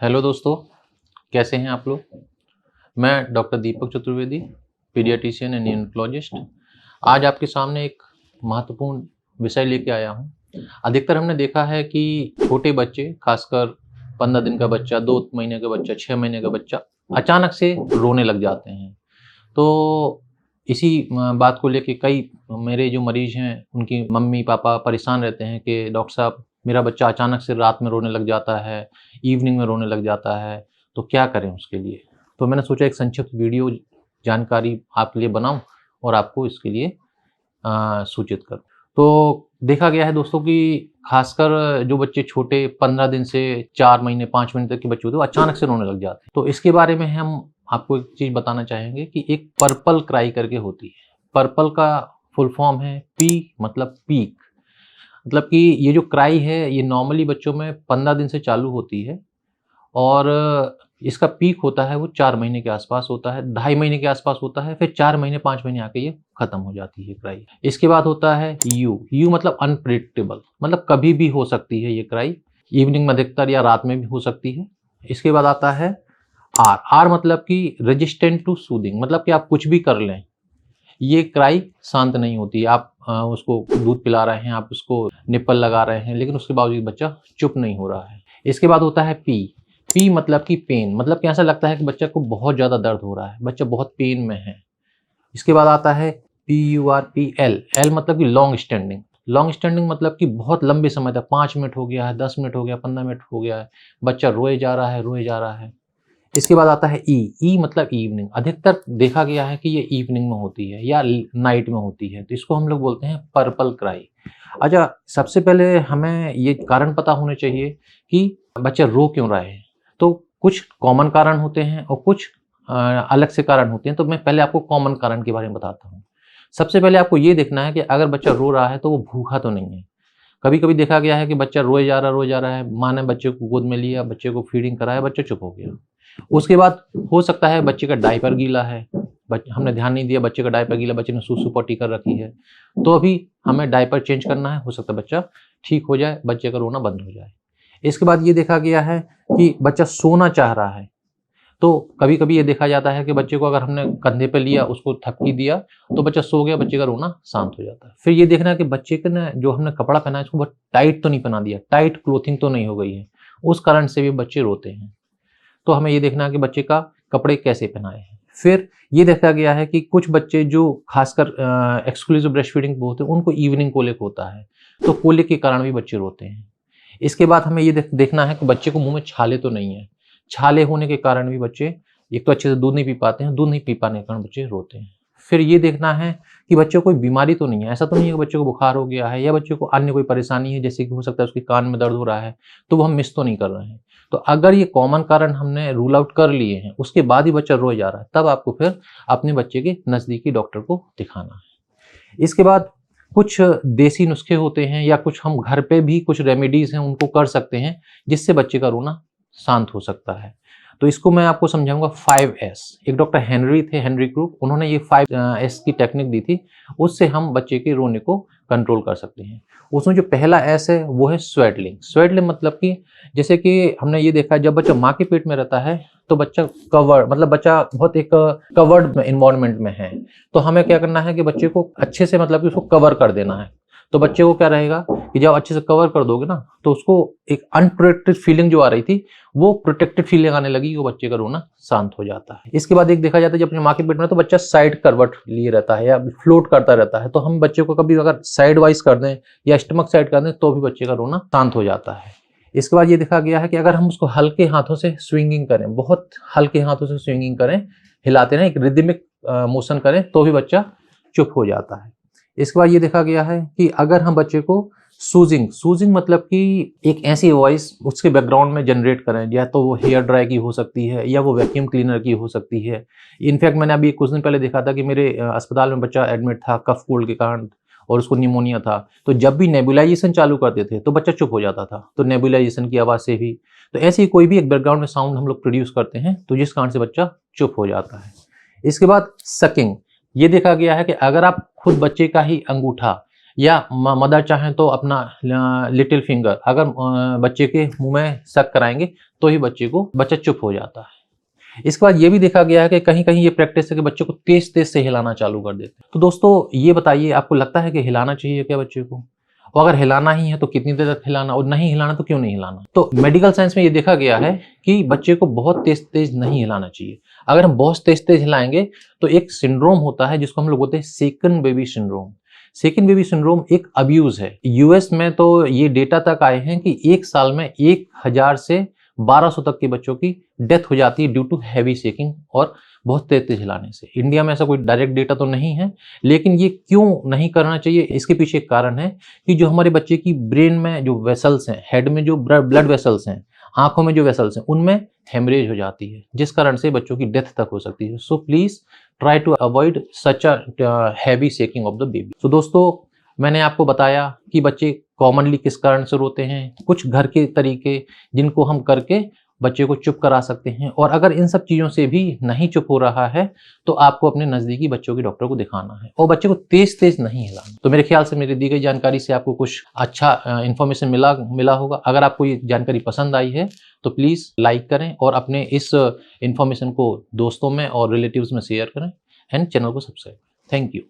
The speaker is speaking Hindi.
हेलो दोस्तों, कैसे हैं आप लोग। मैं doctor Deepak Chaturvedi, paediatrician and neurologist. आज आपके सामने एक महत्वपूर्ण विषय लेके आया हूं। अधिकतर हमने देखा है कि छोटे बच्चे, खासकर 15 दिन का बच्चा, 2 महीने का बच्चा, 6 महीने का बच्चा अचानक से रोने लग जाते हैं। तो इसी बात को लेके कई मेरे जो मरीज हैं उनकी मम्मी पापा परेशान रहते हैं कि डॉक्टर साहब, मेरा बच्चा अचानक से रात में रोने लग जाता है, इवनिंग में रोने लग जाता है, तो क्या करें उसके लिए। तो मैंने सोचा एक संक्षिप्त वीडियो जानकारी आपके लिए बनाऊं और आपको इसके लिए सूचित करूं। तो देखा गया है दोस्तों कि खासकर जो बच्चे छोटे 15 दिन से 4 महीने 5 महीने तक के बच्चे होते हैं वो अचानक से रोने लग जाते हैं। तो इसके बारे में हम आपको एक चीज़ बताना चाहेंगे कि एक पर्पल क्राई करके होती है। पर्पल का फुल फॉर्म है पी, मतलब पीक। मतलब कि ये जो क्राई है ये नॉर्मली बच्चों में 15 दिन से चालू होती है और इसका पीक होता है वो 4 महीने के आसपास होता है, 2.5 महीने के आसपास होता है, फिर 4 महीने 5 महीने आके ये खत्म हो जाती है क्राई। इसके बाद होता है यू मतलब अनप्रेडिक्टेबल, मतलब कभी भी हो सकती है ये क्राई, इवनिंग में अधिकतर या रात में भी हो सकती है। इसके बाद आता है आर मतलब कि रेजिस्टेंट टू सूदिंग, मतलब कि आप कुछ भी कर लें ये क्राई शांत नहीं होती। आप उसको दूध पिला रहे हैं, आप उसको निप्पल लगा रहे हैं, लेकिन उसके बावजूद बच्चा चुप नहीं हो रहा है। इसके बाद होता है पी मतलब कि पेन, मतलब कि ऐसा लगता है कि बच्चा को बहुत ज़्यादा दर्द हो रहा है, बच्चा बहुत पेन में है। इसके बाद आता है एल मतलब कि लॉन्ग स्टैंडिंग। लॉन्ग स्टैंडिंग मतलब कि बहुत लंबे समय तक, 5 मिनट हो गया है, 10 मिनट हो गया, 15 मिनट हो गया है, बच्चा रोए जा रहा है, रोए जा रहा है। इसके बाद आता है ई मतलब इवनिंग। अधिकतर देखा गया है कि ये इवनिंग में होती है या नाइट में होती है, तो इसको हम लोग बोलते हैं पर्पल क्राई। अच्छा, सबसे पहले हमें ये कारण पता होने चाहिए कि बच्चा रो क्यों रहा है। तो कुछ कॉमन कारण होते हैं और कुछ अलग से कारण होते हैं। तो मैं पहले आपको कॉमन कारण के बारे में बताता हूँ। सबसे पहले आपको ये देखना है कि अगर बच्चा रो रहा है तो वो भूखा तो नहीं है। कभी कभी देखा गया है कि बच्चा रोए जा रहा है, माँ ने बच्चे को गोद में लिया, बच्चे को फीडिंग कराया, बच्चा चुप हो गया। उसके बाद हो सकता है बच्चे का डायपर गीला है, हमने ध्यान नहीं दिया, बच्चे का डायपर गीला, बच्चे ने सूसू पट्टी कर रखी है, तो अभी हमें डायपर चेंज करना है, हो सकता है बच्चा ठीक हो जाए, बच्चे का रोना बंद हो जाए। इसके बाद ये देखा गया है कि बच्चा सोना चाह रहा है। तो कभी कभी ये देखा जाता है कि बच्चे को अगर हमने कंधे पे लिया, उसको थपकी दिया, तो बच्चा सो गया, बच्चे का रोना शांत हो जाता है। फिर ये देखना है कि बच्चे के ना जो हमने कपड़ा पहना है उसको बहुत टाइट तो नहीं पहना दिया, टाइट क्लोथिंग तो नहीं हो गई है, उस कारण से भी बच्चे रोते हैं। तो हमें ये देखना है कि बच्चे का कपड़े कैसे पहनाए हैं। फिर ये देखा गया है कि कुछ बच्चे जो खासकर एक्सक्लूसिव ब्रेस्ट फीडिंग होते हैं उनको इवनिंग कोलिक होता है, तो कोलिक के कारण भी बच्चे रोते हैं। इसके बाद हमें ये देखना है कि बच्चे को मुंह में छाले तो नहीं है। छाले होने के कारण भी बच्चे एक तो अच्छे से दूध नहीं पी पाते हैं, दूध नहीं पी पाने के कारण बच्चे रोते हैं। फिर ये देखना है कि बच्चे को कोई बीमारी तो नहीं है, ऐसा तो नहीं है कि बच्चे को बुखार हो गया है या बच्चे को अन्य कोई परेशानी है, जैसे कि हो सकता है उसके कान में दर्द हो रहा है, तो वो हम मिस तो नहीं कर रहे हैं। तो अगर ये कॉमन कारण हमने रूल आउट कर लिए हैं, उसके बाद ही बच्चा रोए जा रहा है, तब आपको फिर अपने बच्चे के नज़दीकी डॉक्टर को दिखाना है। इसके बाद कुछ देसी नुस्खे होते हैं या कुछ हम घर पे भी कुछ रेमेडीज़ हैं उनको कर सकते हैं, जिससे बच्चे का रोना शांत हो सकता है। तो इसको मैं आपको समझाऊंगा 5S। एक डॉक्टर हेनरी थे, हेनरी क्रूक, उन्होंने ये 5S की टेक्निक दी थी, उससे हम बच्चे के रोने को कंट्रोल कर सकते हैं। उसमें जो पहला एस है वो है स्वेडलिंग। स्वेडलिंग मतलब कि जैसे कि हमने ये देखा है जब बच्चा माँ के पेट में रहता है तो बच्चा कवर्ड, मतलब बच्चा बहुत एक कवर्ड इन्वायरमेंट में है, तो हमें क्या करना है कि बच्चे को अच्छे से, मतलब कि उसको कवर कर देना है। तो बच्चे को क्या रहेगा कि जब अच्छे से कवर कर दोगे ना, तो उसको एक अनप्रोटेक्टेड फीलिंग जो आ रही थी वो प्रोटेक्टेड फीलिंग आने लगी, वो बच्चे का रोना शांत हो जाता है। इसके बाद एक देखा जाता है जब अपनी माँ के पेट में तो बच्चा साइड करवट लिए रहता है या फ्लोट करता रहता है, तो हम बच्चे को कभी अगर साइड वाइज कर दें या स्टमक साइड कर दें तो भी बच्चे का रोना शांत हो जाता है। इसके बाद ये देखा गया है कि अगर हम उसको हल्के हाथों से स्विंगिंग करें, बहुत हल्के हाथों से स्विंगिंग करें, हिलाते रहें, एक रिदमिक मोशन करें, तो भी बच्चा चुप हो जाता है। इसके बाद ये देखा गया है कि अगर हम बच्चे को सूजिंग मतलब कि एक ऐसी वॉइस उसके बैकग्राउंड में जनरेट करें, या तो वो हेयर ड्राई की हो सकती है या वो वैक्यूम क्लीनर की हो सकती है। इनफैक्ट मैंने अभी कुछ दिन पहले देखा था कि मेरे अस्पताल में बच्चा एडमिट था कफ कोल्ड के कारण और उसको निमोनिया था, तो जब भी नेबुलाइजेशन चालू करते थे तो बच्चा चुप हो जाता था, तो नेबुलाइजेशन की आवाज़ से भी, तो ऐसी कोई भी एक बैकग्राउंड में साउंड हम लोग प्रोड्यूस करते हैं तो जिस कारण से बच्चा चुप हो जाता है। इसके बाद सकिंग। ये देखा गया है कि अगर आप खुद बच्चे का ही अंगूठा या मदर चाहें तो अपना लिटिल फिंगर अगर बच्चे के मुंह में सक कराएंगे तो ही बच्चा चुप हो जाता है। इसके बाद ये भी देखा गया है कि कहीं कहीं ये प्रैक्टिस है कि बच्चे को तेज तेज से हिलाना चालू कर देते हैं। तो दोस्तों ये बताइए, आपको लगता है कि हिलाना चाहिए क्या बच्चे को? और अगर हिलाना ही है तो कितनी देर तक हिलाना, और नहीं हिलाना तो क्यों नहीं हिलाना? तो मेडिकल साइंस में ये देखा गया है कि बच्चे को बहुत तेज तेज नहीं हिलाना चाहिए। अगर हम बहुत तेज तेज हिलाएंगे तो एक सिंड्रोम होता है जिसको हम लोग बोलते हैं second baby syndrome. Second baby syndrome एक अब्यूज है। यूएस में तो ये डेटा तक आए हैं कि एक साल में 1000 से 1200 तक के बच्चों की डेथ हो जाती है ड्यू टू हैवी शेकिंग और बहुत तेज तेज हिलाने से। इंडिया में ऐसा कोई डायरेक्ट डेटा तो नहीं है, लेकिन ये क्यों नहीं करना चाहिए इसके पीछे एक कारण है कि जो हमारे बच्चे की ब्रेन में जो वेसल्स हैं, हेड में जो ब्लड वेसल्स हैं, आंखों में जो वेसल्स हैं, उनमें हेमरेज हो जाती है, जिस कारण से बच्चों की डेथ तक हो सकती है। So please try to avoid such a heavy shaking of the baby. तो दोस्तों मैंने आपको बताया कि बच्चे कॉमनली किस कारण से रोते हैं, कुछ घर के तरीके जिनको हम करके बच्चे को चुप करा सकते हैं, और अगर इन सब चीज़ों से भी नहीं चुप हो रहा है तो आपको अपने नज़दीकी बच्चों के डॉक्टर को दिखाना है और बच्चे को तेज तेज नहीं हिलाना। तो मेरे ख्याल से मेरी दी गई जानकारी से आपको कुछ अच्छा इन्फॉर्मेशन मिला होगा। अगर आपको ये जानकारी पसंद आई है तो प्लीज़ लाइक करें और अपने इस इन्फॉर्मेशन को दोस्तों में और रिलेटिव्स में शेयर करें एंड चैनल को सब्सक्राइब। Thank you.